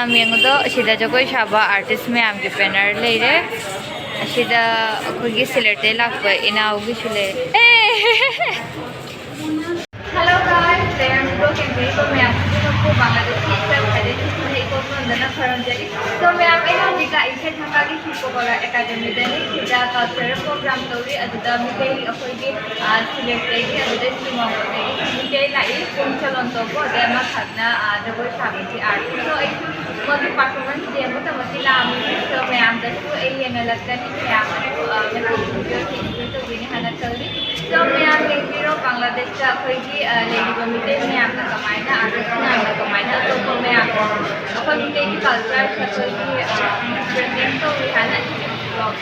ꯃꯌꯥꯝ ꯌꯦꯡꯉꯨꯗꯣ ꯑꯁꯤꯗ ꯖꯒꯣꯏ ꯁꯥꯕ ꯑꯥꯔꯇꯤꯁ ꯃꯌꯥꯝꯒꯤ ꯕꯦꯅꯔ ꯂꯩꯔꯦ ꯑꯁꯤꯗ ꯑꯩꯈꯣꯏꯒꯤ ꯁꯤꯂꯦꯠꯇꯩ ꯂꯥꯛꯄ ꯏꯅꯥꯎꯒꯤꯁꯨ ꯂꯩꯔꯦ Hello guys, I am Broken So ma'am, ko Bangladesh itself had it to go from the Nafaramjali. So ma'am, I have the Ishet Hakagi Shipogola Academy, then it's a cultural program story at the Meitei Akhoigi Sylhet at the Sreemomgol. Meitei Leima Pung Cholom Topo, Leima Jagoi Pung Cholom art. So I was the performance demo to Matila music. So ma'am, the two alien electronic So ma'am, Bangladesh Akhoigi leiriba mayamna mayamna aduga mayamna so ma'am akhoigi culture akhoigi present so we had a blog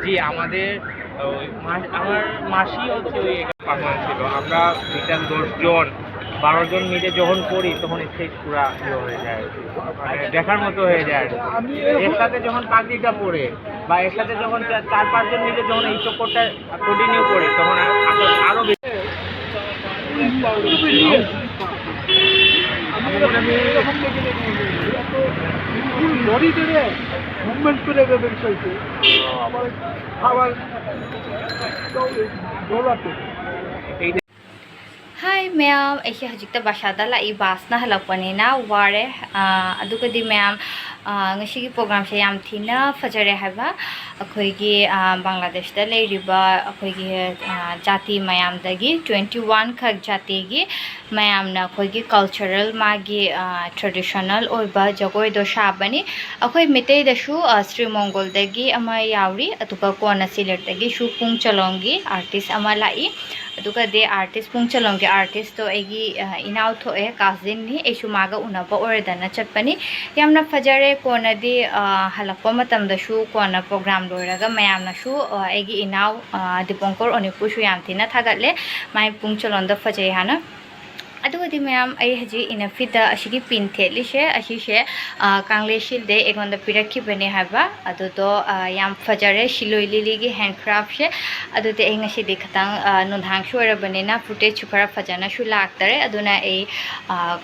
জি আমাদের আমার মাসি হচ্ছে ওই performance ছিল। আমরা বিকাল 10 জন 12 জন মিলে যখন করি তখন স্টেজ পুরা হয়ে যায়, মানে দেখার মতো হয়ে যায়। এর সাথে যখন পাগড়িটা পরে বা এর সাথে যখন 4-5 জন মিলে যখন এই চক্করটা কন্টিনিউ করে তখন আরো বেশি মুভমেন্ট করে চলছে আবার খাবার দৌড়াতে। Hi ma'am, ay hajikta basyada la ibas na halakpanina ware aduga di ma'am ngashigi program siya yam thina fhajare haiba akhoigi Bangladesh da leiriba akhoigi jati mayam dagi 21 khak jati gi mayamna akhoigi cultural magi traditional oiba jagoi do shabani akhoi Meitei da shu Sreemomgol dagi ama yauri atuka kona sylhet dagi shu Pung Cholom gi artist ama lai aduga de artist Pung Cholom gi artist to egi inaw tho e cousin ni eshu maga unaba oredana chatpani yamna fhajare kona di halakpa matam da shu kona program loiraga mayamna shu egi inaw Dipangkar Anik shu yam thina thagatle mai Pung Cholom da fhajai hana aduga ma'am ai haji ina fita ashigi pin theli she ashishe kangle shil de egonda pirakhi bane haba adu to yam fhajare shiloi lili gi handcraft she adu te enga shi dekhatang nodhang shora bane na footage chukara fhajana shu laktare aduna ei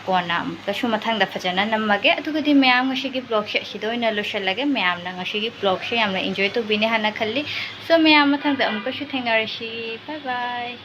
kona kashu mathang da fhajana namage aduga ma'am ngashigi blog she hidoina loshal lage ma'am na ngashigi blog she amna enjoy to bine hana khalli so ma'am mathang da amka shu thengnare shi bye bye.